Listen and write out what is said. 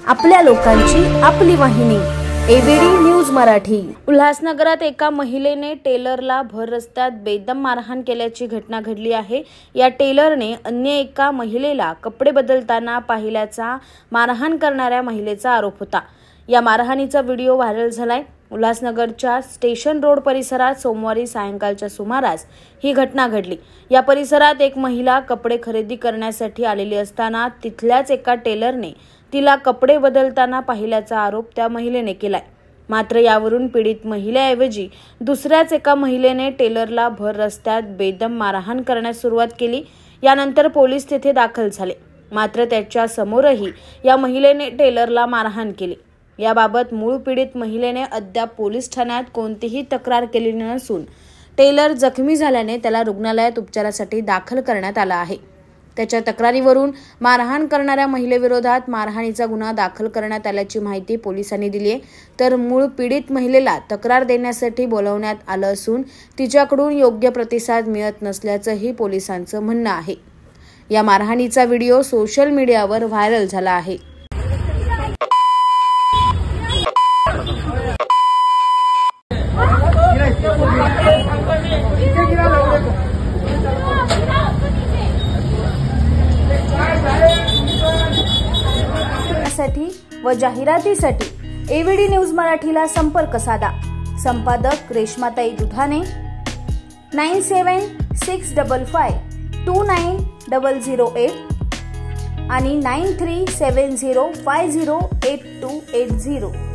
आपल्या लोकांची आपली वाहिनी एबीडी न्यूज मराठी। उल्हासनगरात एका महिलेने टेलरला भर रस्त्यात बेदम मारहाण केल्याची घटना घडली आहे। या टेलरने अन्य एका महिलेला कपडे बदलताना पाहिल्याचा मारहाण करणाऱ्या महिलेचा आरोप होता। या मारहाणीचा व्हिडिओ व्हायरल झालाय। उल्हासनगरच्या स्टेशन रोड परिसरात सोमवारी सायंकाळच्या सुमारास ही घटना घडली। या परिसरात एक महिला कपडे खरेदी करण्यासाठी आलेली असताना तिथल्याच एका टेलरने तिला कपडे बदलताना पाहिल्याचा आरोप त्या महिलेने केलाय। मात्र यावरून पीडित महिलेऐवजी दुसऱ्याच एका महिलेने टेलरला भर रस्त्यात बेदम मारहाण करण्यास सुरुवात केली। यानंतर पोलीस तेथे दाखल झाले। मात्र त्याच्या समोरही या महिलेने टेलरला मारहाण केली। याबाबत मूळ पीडित महिलेने अद्याप पोलीस ठाण्यात कोणतीही तक्रार केली नसून टेलर जखमी झाल्याने त्याला रुग्णालयात उपचारासाठी दाखल करण्यात आला आहे। त्याच्या तक्रारीवरून मारहाण करणाऱ्या महिलेविरोधात मारहाणीचा गुन्हा दाखल करण्यात आल्याची माहिती पोलिसांनी दिली आहे। तर मूळ पीडित महिलेला तक्रार देण्यासाठी बोलावण्यात आलं असून तिच्याकडून योग्य प्रतिसाद मिळत नसल्याचंही पोलिसांचं म्हणणं आहे। या मारहाणीचा व्हिडिओ सोशल मीडियावर व्हायरल झाला आहे। व जाहिरातीसाठी एबीडी न्यूज मराठीला संपर्क साधा। संपादक रेश्माताई दुधाने 9765529008 आणि 9370508280।